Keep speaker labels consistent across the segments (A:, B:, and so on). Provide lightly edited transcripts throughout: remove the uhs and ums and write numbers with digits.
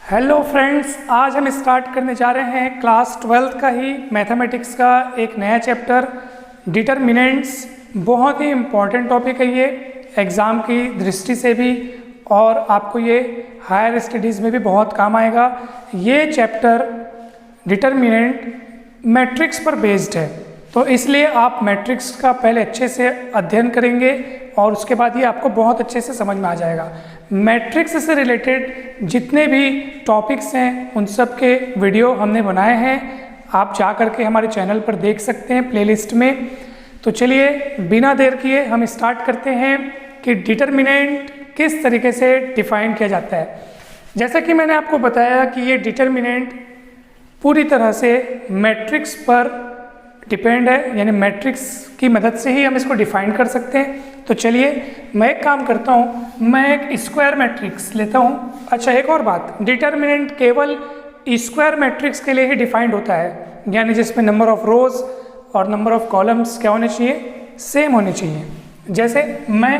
A: Hello friends, आज हम start करने जा रहे हैं क्लास 12 का ही मैथमेटिक्स का एक नया चैप्टर डिटरमिनेंट्स। बहुत ही इम्पॉर्टेंट टॉपिक है ये एग्ज़ाम की दृष्टि से भी, और आपको ये हायर स्टडीज़ में भी बहुत काम आएगा। ये चैप्टर डिटरमिनेंट मैट्रिक्स पर बेस्ड है, तो इसलिए आप मैट्रिक्स का पहले अच्छे से अध्ययन करेंगे और उसके बाद ये आपको बहुत अच्छे से समझ में आ जाएगा। मैट्रिक्स से रिलेटेड जितने भी टॉपिक्स हैं उन सब के वीडियो हमने बनाए हैं, आप जा कर के हमारे चैनल पर देख सकते हैं प्लेलिस्ट में। तो चलिए बिना देर किए हम स्टार्ट करते हैं कि डिटरमिनेंट किस तरीके से डिफाइन किया जाता है। जैसा कि मैंने आपको बताया कि ये डिटरमिनेंट पूरी तरह से मैट्रिक्स पर डिपेंड है, यानी मैट्रिक्स की मदद से ही हम इसको डिफाइन कर सकते हैं। तो चलिए मैं एक काम करता हूँ, मैं एक स्क्वायर मैट्रिक्स लेता हूँ। अच्छा, एक और बात, डिटरमिनेंट केवल स्क्वायर मैट्रिक्स के लिए ही डिफाइंड होता है, यानी जिसमें नंबर ऑफ रोज और नंबर ऑफ कॉलम्स क्या होने चाहिए, सेम होने चाहिए। जैसे मैं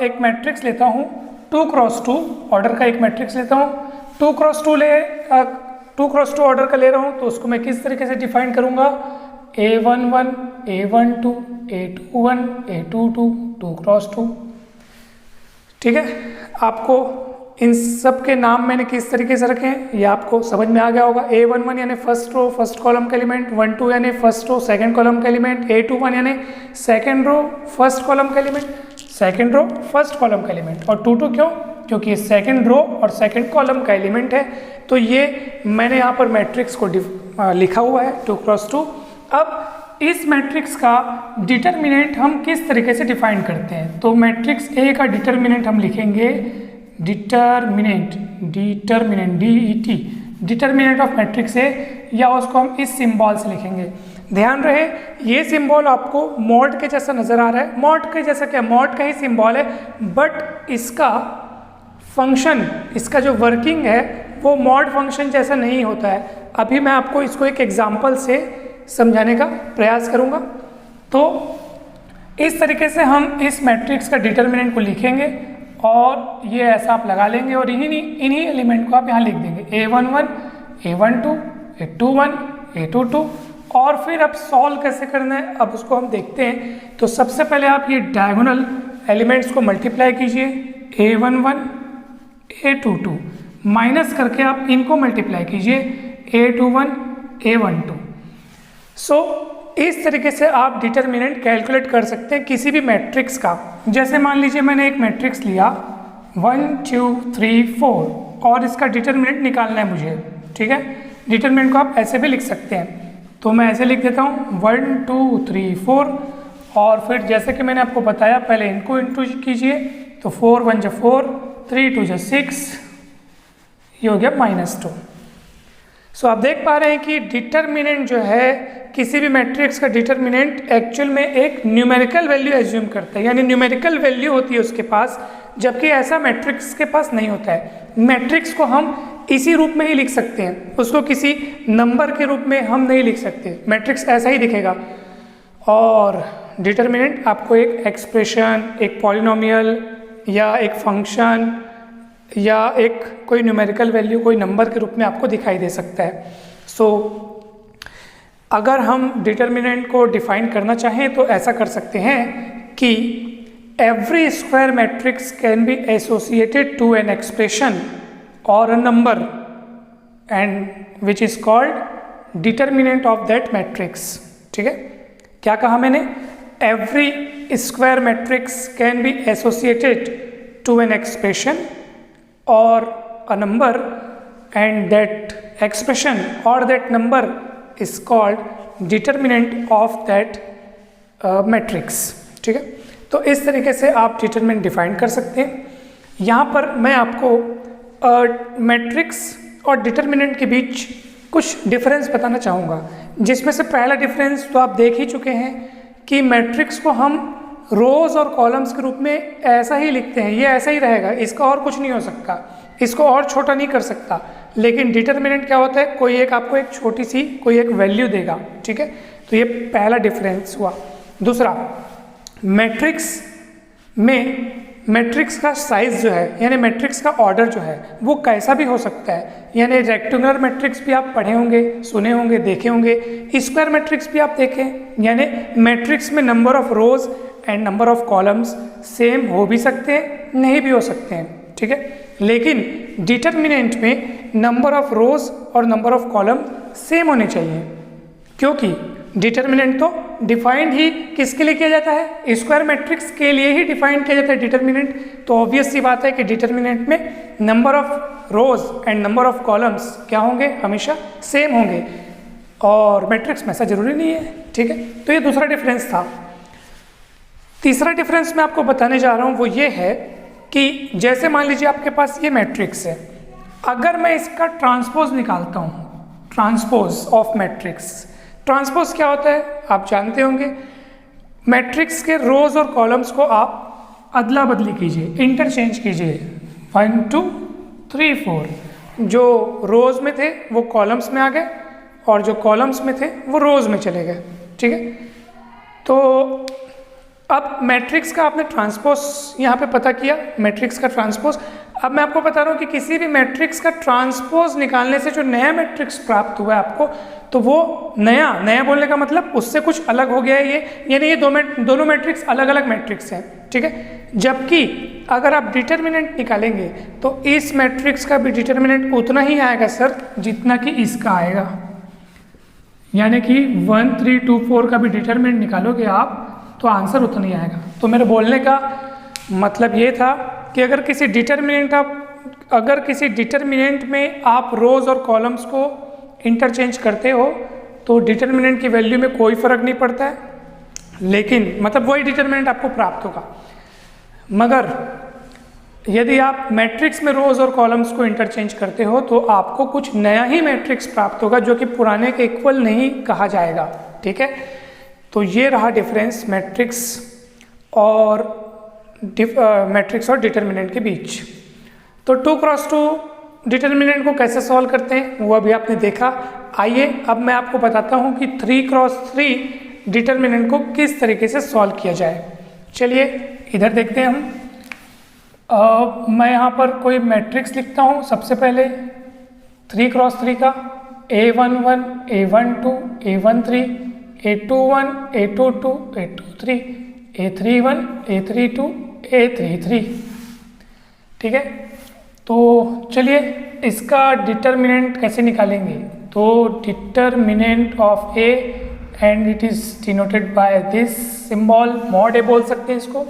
A: एक मैट्रिक्स लेता हूँ 2x2 ऑर्डर का एक मैट्रिक्स लेता हूँ, 2x2 ऑर्डर का ले रहा हूँ, तो उसको मैं किस तरीके से डिफाइन करूँगा, A11, A12, A21, A22, 2x2। ठीक है, आपको इन सब के नाम मैंने किस तरीके से रखे हैं ये आपको समझ में आ गया होगा। A11 यानी फर्स्ट रो फर्स्ट कॉलम का एलिमेंट, 12 यानी फर्स्ट रो सेकंड कॉलम का एलिमेंट, A21 यानी सेकंड रो फर्स्ट कॉलम का element, second row first column का एलिमेंट, और 22 क्यों, क्योंकि ये सेकंड रो और सेकंड कॉलम का एलिमेंट है। तो ये मैंने यहाँ पर मैट्रिक्स को लिखा हुआ है 2x2। अब इस मैट्रिक्स का डिटरमिनेंट हम किस तरीके से डिफाइन करते हैं, तो मैट्रिक्स ए का डिटरमिनेंट हम लिखेंगे determinant DET, determinant of matrix A, या उसको हम इस सिंबल से लिखेंगे। ध्यान रहे ये सिंबल आपको मॉड के जैसा नजर आ रहा है। मॉड के जैसा क्या, मॉड का ही सिंबल है, बट इसका फंक्शन, इसका जो वर्किंग है वो मॉड फंक्शन जैसा नहीं होता है। अभी मैं आपको इसको एक एग्जांपल से समझाने का प्रयास करूंगा। तो इस तरीके से हम इस मैट्रिक्स का डिटरमिनेंट को लिखेंगे और ये ऐसा आप लगा लेंगे और इन्हीं एलिमेंट को आप यहाँ लिख देंगे A11, A12, A21, A22। और फिर अब सॉल्व कैसे करना है, अब उसको हम देखते हैं। तो सबसे पहले आप ये डायगोनल एलिमेंट्स को मल्टीप्लाई कीजिए, A11, A22, माइनस करके आप इनको मल्टीप्लाई कीजिए, A21, A12। सो इस तरीके से आप डिटरमिनेंट कैलकुलेट कर सकते हैं किसी भी मैट्रिक्स का। जैसे मान लीजिए मैंने एक मैट्रिक्स लिया 1 2 3 4 और इसका डिटरमिनेंट निकालना है मुझे। ठीक है, डिटरमिनेंट को आप ऐसे भी लिख सकते हैं, तो मैं ऐसे लिख देता हूँ 1 2 3 4, और फिर जैसे कि मैंने आपको बताया पहले इनको इंटू कीजिए, तो 4 1 4, 3 2 6, ये हो गया -2। सो आप देख पा रहे हैं कि डिटरमिनेंट जो है किसी भी मैट्रिक्स का डिटरमिनेंट एक्चुअल में एक न्यूमेरिकल वैल्यू एज्यूम करता है, यानी न्यूमेरिकल वैल्यू होती है उसके पास, जबकि ऐसा मैट्रिक्स के पास नहीं होता है। मैट्रिक्स को हम इसी रूप में ही लिख सकते हैं, उसको किसी नंबर के रूप में हम नहीं लिख सकते। मैट्रिक्स ऐसा ही दिखेगा, और डिटरमिनेंट आपको एक एक्सप्रेशन, एक पॉलिनोमियल या एक फंक्शन या एक कोई न्यूमेरिकल वैल्यू, कोई नंबर के रूप में आपको दिखाई दे सकता है। सो अगर हम डिटरमिनेंट को डिफाइन करना चाहें तो ऐसा कर सकते हैं कि every square matrix can be associated to an expression और a number and which is called determinant of that matrix. ठीक है, क्या कहा मैंने, every square matrix can be associated to an expression or a number and that expression or that number is called determinant of that matrix। ठीक है, तो इस तरीके से आप डिटरमिनेंट डिफाइन कर सकते हैं। यहाँ पर मैं आपको मैट्रिक्स और डिटरमिनेंट के बीच कुछ डिफरेंस बताना चाहूँगा, जिसमें से पहला डिफरेंस तो आप देख ही चुके हैं कि मैट्रिक्स को हम रोज और कॉलम्स के रूप में ऐसा ही लिखते हैं, ये ऐसा ही रहेगा, इसका और कुछ नहीं हो सकता, इसको और छोटा नहीं कर सकता। लेकिन डिटरमिनेंट क्या होता है, कोई एक आपको एक छोटी सी कोई एक वैल्यू देगा। ठीक है, तो ये पहला डिफरेंस हुआ। दूसरा, मैट्रिक्स में मैट्रिक्स का साइज जो है यानी मैट्रिक्स का ऑर्डर जो है वो कैसा भी हो सकता है। यानी रेक्टेंगुलर मैट्रिक्स भी आप पढ़े होंगे, सुने होंगे, देखे होंगे। स्क्वायर मैट्रिक्स भी आप देखें, यानी मैट्रिक्स में number of rose and number of columns same हो भी सकते हैं, नहीं भी हो सकते हैं, ठीक है। लेकिन डिटर्मिनेंट में नंबर ऑफ रोज और नंबर ऑफ कॉलम सेम होने चाहिए, क्योंकि डिटर्मिनेंट तो डिफाइंड ही किसके लिए किया जाता है, स्क्वायर मैट्रिक्स के लिए ही डिफाइंड किया जाता है डिटर्मिनेंट। तो ऑब्वियस सी बात है कि डिटर्मिनेंट में number of rose and number of columns क्या होंगे, हमेशा सेम होंगे, और मैट्रिक्स में ऐसा जरूरी नहीं है, ठीक है। तो ये दूसरा डिफरेंस था। तीसरा डिफरेंस मैं आपको बताने जा रहा हूँ वो ये है कि जैसे मान लीजिए आपके पास ये मैट्रिक्स है, अगर मैं इसका ट्रांसपोज निकालता हूँ, ट्रांसपोज ऑफ मैट्रिक्स, ट्रांसपोज क्या होता है आप जानते होंगे। मैट्रिक्स के रोज और कॉलम्स को आप अदला बदली कीजिए, इंटरचेंज कीजिए, 1 2 3 4, जो रोज में थे वो कॉलम्स में आ गए और जो कॉलम्स में थे वो रोज में चले गए, ठीक है। तो अब मैट्रिक्स का आपने ट्रांसपोज यहाँ पे पता किया, मैट्रिक्स का ट्रांसपोज। अब मैं आपको बता रहा हूँ कि किसी भी मैट्रिक्स का ट्रांसपोज निकालने से जो नया मैट्रिक्स प्राप्त हुआ है आपको, तो वो नया बोलने का मतलब उससे कुछ अलग हो गया है ये, यानी ये दोनों मैट्रिक्स अलग अलग मैट्रिक्स हैं, ठीक है। जबकि अगर आप डिटर्मिनेंट निकालेंगे तो इस मैट्रिक्स का भी डिटर्मिनेंट उतना ही आएगा सर जितना कि इसका आएगा, यानी कि 1 3 2 4 का भी डिटर्मिनेंट निकालोगे आप तो आंसर उतना ही आएगा। तो मेरे बोलने का मतलब ये था कि अगर किसी डिटर्मिनेंट में आप रोज और कॉलम्स को इंटरचेंज करते हो तो डिटर्मिनेंट की वैल्यू में कोई फर्क नहीं पड़ता है, लेकिन मतलब वही डिटर्मिनेंट आपको प्राप्त होगा। मगर यदि आप मैट्रिक्स में रोज और कॉलम्स को इंटरचेंज करते हो तो आपको कुछ नया ही मैट्रिक्स प्राप्त होगा जो कि पुराने के इक्वल नहीं कहा जाएगा, ठीक है। तो ये रहा डिफरेंस मैट्रिक्स और डिटर्मिनेंट के बीच। तो 2x2 डिटर्मिनेंट को कैसे सॉल्व करते हैं वो अभी आपने देखा। आइए अब मैं आपको बताता हूँ कि 3x3 डिटर्मिनेंट को किस तरीके से सॉल्व किया जाए। चलिए इधर देखते हैं हम। मैं यहाँ पर कोई मैट्रिक्स लिखता हूँ। सबसे पहले 3x3 का A11 A12 A13 A21 A22 A23 A31 A32 A33, ठीक है। तो चलिए इसका डिटर्मिनेंट कैसे निकालेंगे। तो determinant of A and it is denoted by this symbol, mod A बोल सकते हैं इसको।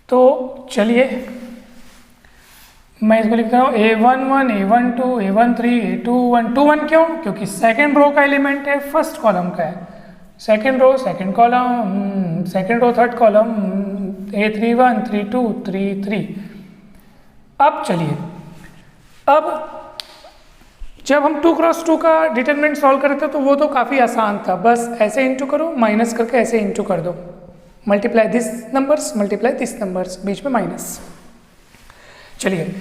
A: तो चलिए मैं इसको लिखता हूँ A11 A12 A13 A21, 21 क्यों, क्योंकि सेकेंड रो का एलिमेंट है, फर्स्ट कॉलम का है। Second row second column, second row third column, A31 32 33। अब चलिए, अब जब हम 2x2 का डिटरमिनेंट सॉल्व कर रहे थे तो वो तो काफ़ी आसान था, बस ऐसे इंटू करो, माइनस करके ऐसे इंटू कर दो, multiply this numbers multiply this numbers, बीच में माइनस। चलिए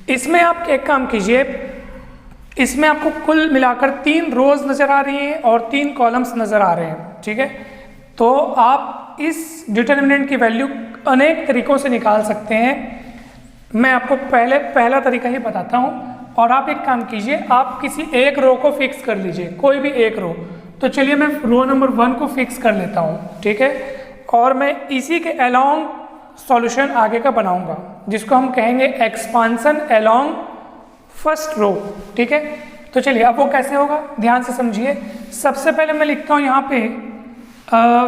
A: इसमें आप एक काम कीजिए, इसमें आपको कुल मिलाकर 3 रोज नज़र आ रही हैं और 3 कॉलम्स नज़र आ रहे हैं, ठीक है। तो आप इस डिटर्मिनेंट की वैल्यू अनेक तरीक़ों से निकाल सकते हैं। मैं आपको पहला तरीका ही बताता हूँ, और आप एक काम कीजिए, आप किसी एक रो को फिक्स कर लीजिए, कोई भी एक रो। तो चलिए मैं रो नंबर 1 को फिक्स कर लेता हूँ, ठीक है, और मैं इसी के अलोंग सॉल्यूशन आगे का बनाऊंगा, जिसको हम कहेंगे एक्सपांसन अलोंग फर्स्ट रो, ठीक है। तो चलिए अब वो कैसे होगा, ध्यान से समझिए। सबसे पहले मैं लिखता हूँ यहाँ पे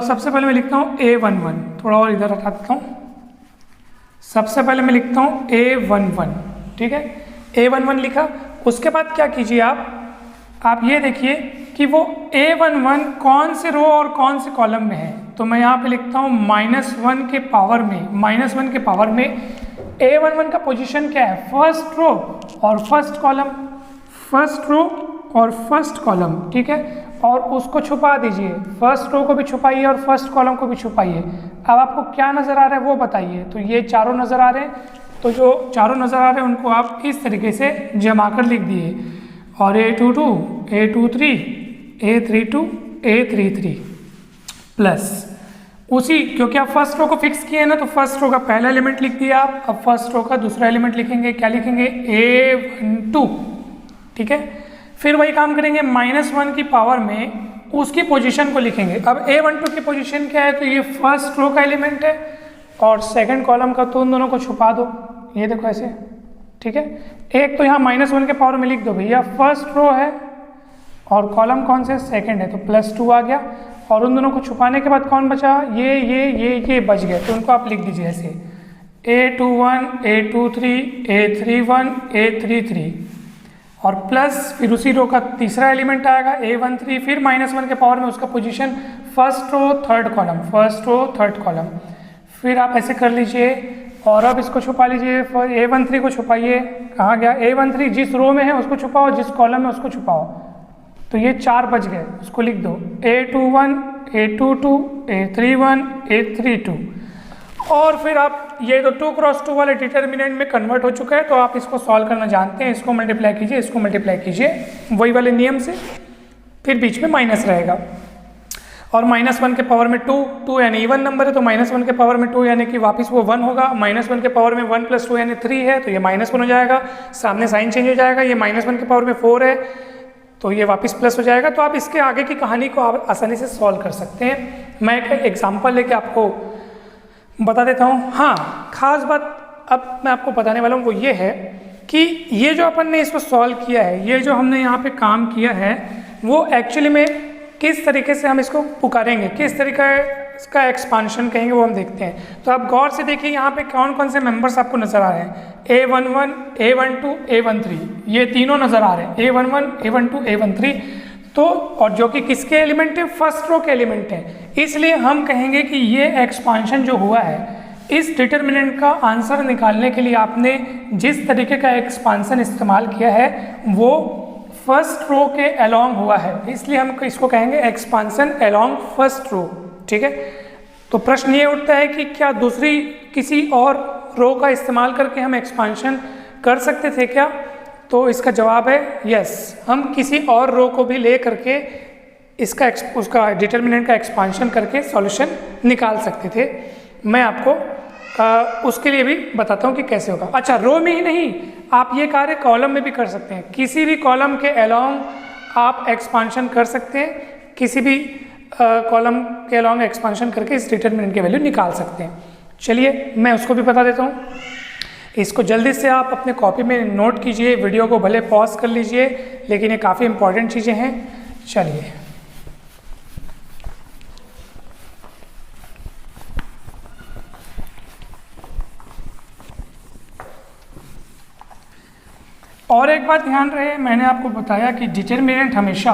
A: सबसे पहले मैं लिखता हूँ A11, थोड़ा और इधर हटा देता हूँ। सबसे पहले मैं लिखता हूँ A11, ठीक है, A11 लिखा। उसके बाद क्या कीजिए आप ये देखिए कि वो A11 कौन से रो और कौन से कॉलम में है। तो मैं यहाँ पे लिखता हूँ -1 के पावर में A11 का पोजीशन क्या है, फर्स्ट रो और फर्स्ट कॉलम, फर्स्ट रो और फर्स्ट कॉलम, ठीक है। और उसको छुपा दीजिए, फर्स्ट रो को भी छुपाइए और फर्स्ट कॉलम को भी छुपाइए। अब आपको क्या नज़र आ रहा है वो बताइए। तो ये चारों नज़र आ रहे हैं, तो जो चारों नज़र आ रहे हैं उनको आप इस तरीके से जमा कर लिख दिए, और A22 A23 A32 A33 plus उसी, क्योंकि आप फर्स्ट रो को फिक्स किए हैं ना, तो फर्स्ट रो का पहला एलिमेंट लिख दिया आप, अब फर्स्ट रो का दूसरा एलिमेंट लिखेंगे, क्या लिखेंगे, A12, ठीक है। फिर वही काम करेंगे, -1 की पावर में उसकी पोजीशन को लिखेंगे। अब A12 की पोजीशन क्या है, तो ये फर्स्ट रो का एलिमेंट है और सेकंड कॉलम का, तो उन दोनों को छुपा दो, ये देखो ऐसे, ठीक है। एक तो यहाँ -1 के पावर में लिख दो भैया, फर्स्ट रो है और कॉलम कौन से, सेकंड है, तो +2 आ गया। और उन दोनों को छुपाने के बाद कौन बचा, ये बच गए, तो उनको आप लिख दीजिए ऐसे, A21, A23, A31, A33 और प्लस फिर उसी रो का तीसरा एलिमेंट आएगा A13, फिर -1 के पावर में उसका position first row third column, first row third column, फिर आप ऐसे कर लीजिए। और अब इसको छुपा लीजिए, A13 को छुपाइए, कहाँ गया A13, जिस रो में है उसको छुपाओ, जिस कॉलम में उसको छुपाओ, तो ये 4 बच गए, उसको लिख दो A21, A22, A31, A32। और फिर आप ये तो 2 क्रॉस 2 वाले डिटर्मिनेंट में कन्वर्ट हो चुका है, तो आप इसको सॉल्व करना जानते हैं, इसको मल्टीप्लाई कीजिए, इसको मल्टीप्लाई कीजिए वही वाले नियम से, फिर बीच में माइनस रहेगा। और -1 के पावर में 2 यानी इवन नंबर है, तो -1 के पावर में 2 यानी कि वापस वो 1 होगा, -1 के पावर में 1 + 2 यानी 3 है, तो ये -1 हो जाएगा, सामने साइन चेंज हो जाएगा, ये -1 के पावर में 4 है, तो ये वापस प्लस हो जाएगा। तो आप इसके आगे की कहानी को आप आसानी से सॉल्व कर सकते हैं। मैं एक एग्जांपल लेके आपको बता देता हूँ। हाँ, खास बात अब मैं आपको बताने वाला हूँ वो ये है कि ये जो अपन ने इसको सॉल्व किया है, ये जो हमने यहाँ पे काम किया है, वो एक्चुअली में किस तरीके से हम इसको पुकारेंगे, किस तरीका इसका एक्सपांशन कहेंगे, वो हम देखते हैं। तो आप गौर से देखिए यहाँ पे कौन कौन से मेंबर्स आपको नजर आ रहे हैं, A11, A12, A13, ये तीनों नजर आ रहे हैं, A11, A12, A13, तो और जो कि किसके एलिमेंट है, फर्स्ट रो के एलिमेंट है। इसलिए हम कहेंगे कि ये एक्सपांशन जो हुआ है, इस डिटर्मिनेंट का आंसर निकालने के लिए आपने जिस तरीके का एक्सपांशन इस्तेमाल किया है वो फर्स्ट रो के अलोंग हुआ है, इसलिए हम इसको कहेंगे एक्सपांशन अलोंग फर्स्ट रो, ठीक है। तो प्रश्न ये उठता है कि क्या दूसरी किसी और रो का इस्तेमाल करके हम एक्सपांशन कर सकते थे क्या? तो इसका जवाब है यस, हम किसी और रो को भी ले करके इसका उसका डिटर्मिनेंट का एक्सपांशन करके सॉल्यूशन निकाल सकते थे। मैं आपको उसके लिए भी बताता हूँ कि कैसे होगा। अच्छा, रो में ही नहीं, आप ये कार्य कॉलम में भी कर सकते हैं, किसी भी कॉलम के अलोंग आप एक्सपांशन कर सकते हैं, किसी भी कॉलम के अलोंग एक्सपांशन करके इस डिटर्मिनेंट की वैल्यू निकाल सकते हैं। चलिए मैं उसको भी बता देता हूँ। इसको जल्दी से आप अपने कॉपी में नोट कीजिए, वीडियो को भले पॉज कर लीजिए, लेकिन ये काफ़ी इंपॉर्टेंट चीज़ें हैं। चलिए और एक बात ध्यान रहे, मैंने आपको बताया कि डिटर्मिनेंट हमेशा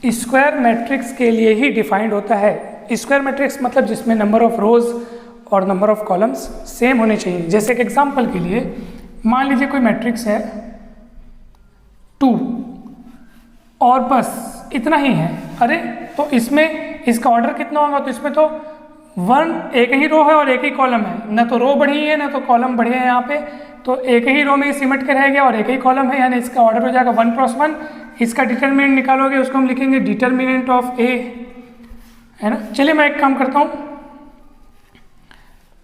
A: स्क्वायर मैट्रिक्स के लिए ही डिफाइंड होता है। स्क्वायर मैट्रिक्स मतलब जिसमें नंबर ऑफ रोज और नंबर ऑफ कॉलम्स सेम होने चाहिए। जैसे कि एग्जांपल के लिए मान लीजिए कोई मैट्रिक्स है 2 और बस इतना ही है। अरे तो इसमें इसका ऑर्डर कितना होगा? तो इसमें तो 1 एक ही रो है और एक ही कॉलम है, ना तो रो बढ़ी है ना तो कॉलम बढ़े हैं यहाँ पे, तो एक ही रो में सिमट के रह गया और एक ही कॉलम है, यानी इसका ऑर्डर हो जाएगा 1 क्रॉस 1। इसका डिटर्मिनेंट निकालोगे, उसको हम लिखेंगे डिटर्मिनेंट ऑफ ए, है ना। चलिए मैं एक काम करता हूँ,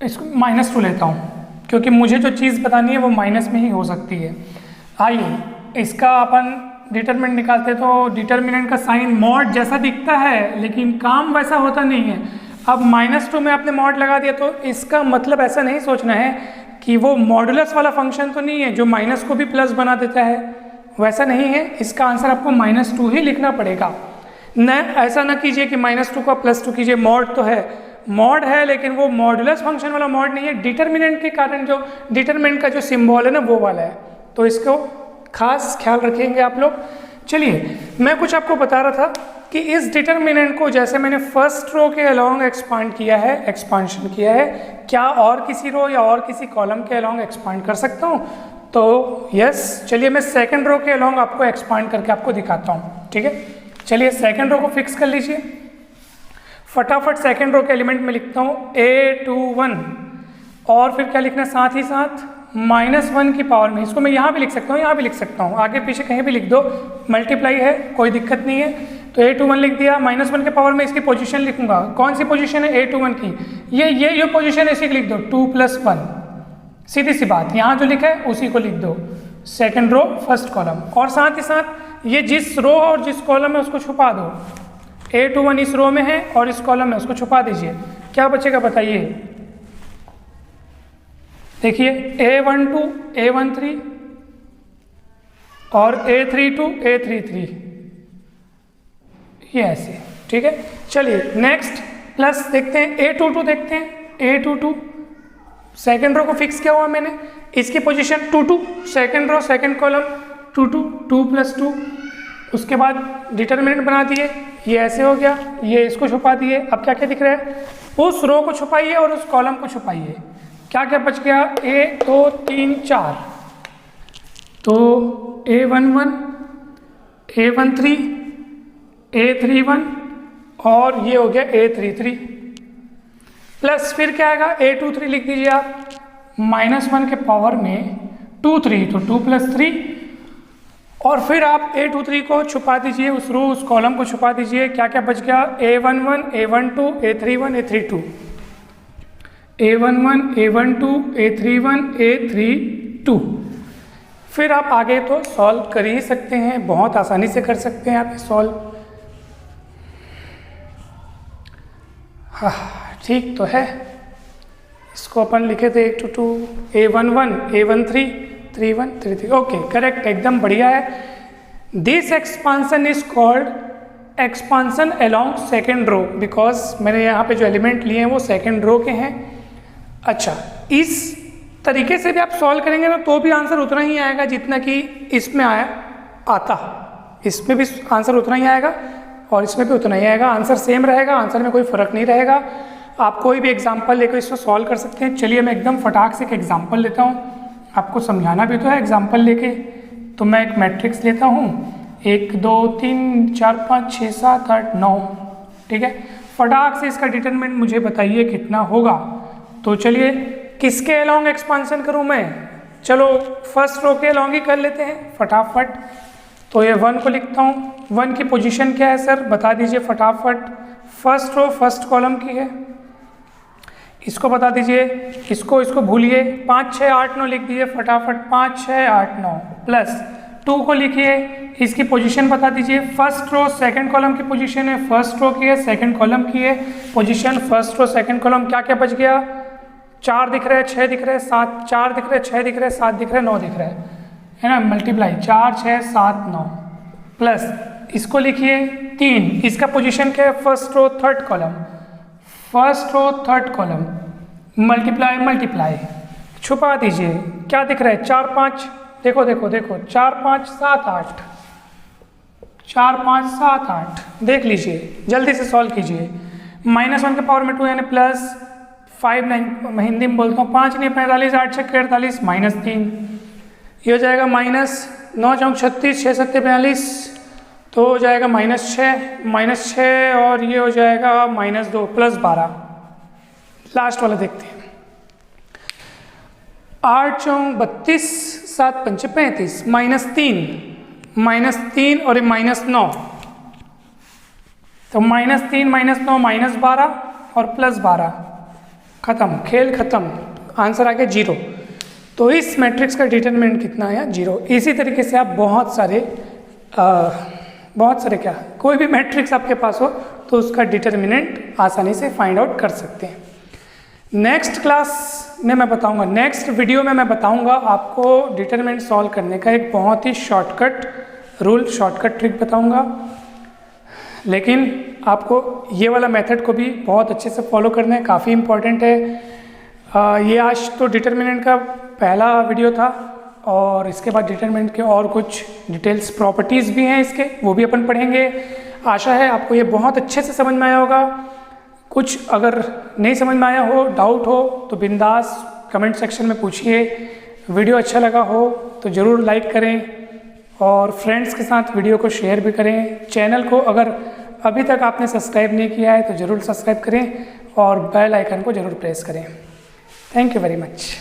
A: इसको -2 लेता हूँ, क्योंकि मुझे जो चीज़ बतानी है वो माइनस में ही हो सकती है। आइए इसका अपन डिटर्मिनेंट निकालते, तो डिटर्मिनेंट का साइन मॉड जैसा दिखता है लेकिन काम वैसा होता नहीं है। अब -2 में आपने मॉड लगा दिया, तो इसका मतलब ऐसा नहीं सोचना है कि वो मॉडुलस वाला फंक्शन तो नहीं है जो माइनस को भी प्लस बना देता है, वैसा नहीं है। इसका आंसर आपको -2 ही लिखना पड़ेगा। न ऐसा ना कीजिए कि -2 का +2 कीजिए, मॉड तो है, मॉड है लेकिन वो मॉडुलस फंक्शन वाला मॉड नहीं है, डिटर्मिनेंट के कारण जो डिटर्मिनेंट का जो सिंबल है ना वो वाला है, तो इसको खास ख्याल रखेंगे आप लोग। चलिए मैं कुछ आपको बता रहा था कि इस डिटर्मिनेंट को जैसे मैंने फर्स्ट रो के अलोंग एक्सपांड किया है, एक्सपांशन किया है, क्या और किसी रो या और किसी कॉलम के अलोंग एक्सपांड कर सकता हूँ? तो यस, चलिए मैं सेकंड रो के अलोंग आपको एक्सपांड करके आपको दिखाता हूँ, ठीक है। चलिए सेकंड रो को फिक्स कर लीजिए, फटाफट सेकंड रो के एलिमेंट में लिखता हूँ A21 और फिर क्या लिखना है साथ ही साथ -1 की पावर में। इसको मैं यहाँ भी लिख सकता हूँ, यहाँ भी लिख सकता हूँ, आगे पीछे कहीं भी लिख दो, मल्टीप्लाई है कोई दिक्कत नहीं है। तो A21 लिख दिया, -1 के पावर में इसकी पोजीशन लिखूंगा। कौन सी पोजीशन है A21 की? ये पोजीशन इसी की लिख दो 2 + 1, सीधी सी बात। यहाँ जो लिखा है उसी को लिख दो, सेकेंड रो फर्स्ट कॉलम। और साथ ही साथ ये जिस रो और जिस कॉलम में उसको छुपा दो। A21 इस रो में है और इस कॉलम में, उसको छुपा दीजिए। क्या बचेगा बताइए? देखिए A12 A13 और A32 A33, ये ऐसे, ठीक है। चलिए नेक्स्ट प्लस देखते हैं, A22 देखते हैं। A22 सेकेंड रो को फिक्स किया हुआ मैंने, इसकी position 2 2, second row second column 2 2 2 + 2। उसके बाद डिटर्मिनेंट बना दिए, ये ऐसे हो गया, ये इसको छुपा दिए। अब क्या क्या दिख रहा है? उस रो को छुपाइए और उस कॉलम को छुपाइए। क्या क्या बच गया? 1 2 3 4, तो A11 A13 A31 और ये हो गया A33 प्लस फिर क्या आएगा? A23 लिख दीजिए आप, -1 के पावर में 2 3, तो 2 + 3 और फिर आप A23 को छुपा दीजिए, उस रो उस कॉलम को छुपा दीजिए। क्या क्या बच गया? A11 A12 A31 A32, A11 A12 A31 A32। फिर आप आगे तो सॉल्व कर ही सकते हैं, बहुत आसानी से कर सकते हैं आप सॉल्व। हाँ ठीक तो है। इसको अपन लिखे थे 1 to 2 A11 A13 31 33, okay correct, एकदम बढ़िया है। This expansion is called expansion along second row, because मैंने यहाँ पे जो एलिमेंट लिए हैं वो सेकेंड रो के हैं। अच्छा, इस तरीके से भी आप सॉल्व करेंगे ना तो भी आंसर उतना ही आएगा जितना कि इसमें आता। इसमें भी आंसर उतना ही आएगा और इसमें भी उतना ही आएगा, आंसर सेम रहेगा, आंसर में कोई फ़र्क नहीं रहेगा। आप कोई भी एग्जाम्पल लेकर इसको सॉल्व कर सकते हैं। चलिए मैं एकदम फटाक से एक एग्जाम्पल लेता हूँ, आपको समझाना भी तो है एग्जाम्पल लेके। तो मैं एक मैट्रिक्स लेता हूँ, 1 2 3 4 5 6 7 8 9, ठीक है। फटाक से इसका डिटरमिनेंट मुझे बताइए कितना होगा। तो चलिए किसके अलोंग एक्सपांसन करूँ मैं? चलो फर्स्ट रो के अलोंग ही कर लेते हैं फटाफट। तो ये 1 को लिखता हूँ। 1 की पोजीशन क्या है सर, बता दीजिए फटाफट। फर्स्ट रो फर्स्ट कॉलम की है, इसको बता दीजिए। इसको भूलिए, 5 6 8 9 लिख दीजिए फटाफट। 5 6 8 9 प्लस 2 को लिखिए, इसकी पोजीशन बता दीजिए। फर्स्ट रो सेकंड कॉलम की पोजीशन है, फर्स्ट रो की है, सेकंड कॉलम की है position. First row second column क्या क्या बच गया? 4 दिख रहा है, 6 दिख रहा है, 7 4 दिख रहा है, 6 दिख रहा है, 7 दिख रहा है, 9 दिख रहा है ना। मल्टीप्लाई 4 6 7 9 प्लस इसको लिखिए 3, इसका पोजीशन क्या है? First row third column, first row third column multiply छुपा दीजिए। क्या दिख रहा है? 4 5, देखो 4 5 7 8, 4 5 7 8 देख लीजिए, जल्दी से सॉल्व कीजिए। -1 के पावर में 2 यानी प्लस 5 9, हिंदी में बोलता हूँ 5 नहीं 45 8 6 48 -3, ये हो जाएगा -9 4 36 6 7 42, तो हो जाएगा -6 और ये हो जाएगा -2 + 12। लास्ट वाला देखते हैं। 8 4 32 7 5 35 -3 और ये -9, तो -3 -9 -12 और +12, खत्म, खेल खत्म, आंसर आ गया 0। तो इस मैट्रिक्स का डिटरमिनेंट कितना आया? 0। इसी तरीके से आप बहुत सारे क्या, कोई भी मैट्रिक्स आपके पास हो तो उसका डिटरमिनेंट आसानी से फाइंड आउट कर सकते हैं। नेक्स्ट क्लास में मैं बताऊंगा, नेक्स्ट वीडियो में मैं बताऊंगा आपको डिटरमिनेंट सॉल्व करने का एक बहुत ही शॉर्टकट रूल, शॉर्टकट ट्रिक बताऊंगा। लेकिन आपको ये वाला मेथड को भी बहुत अच्छे से फॉलो करना है, काफ़ी इम्पॉर्टेंट है। ये आज तो डिटरमिनेंट का पहला वीडियो था और इसके बाद डिटरमिनेंट के और कुछ डिटेल्स प्रॉपर्टीज़ भी हैं इसके, वो भी अपन पढ़ेंगे। आशा है आपको ये बहुत अच्छे से समझ में आया होगा। कुछ अगर नहीं समझ में आया हो, डाउट हो तो बिंदास कमेंट सेक्शन में पूछिए। वीडियो अच्छा लगा हो तो ज़रूर लाइक करें और फ्रेंड्स के साथ वीडियो को शेयर भी करें। चैनल को अगर अभी तक आपने सब्सक्राइब नहीं किया है तो ज़रूर सब्सक्राइब करें और बेल आइकन को ज़रूर प्रेस करें। Thank you very much.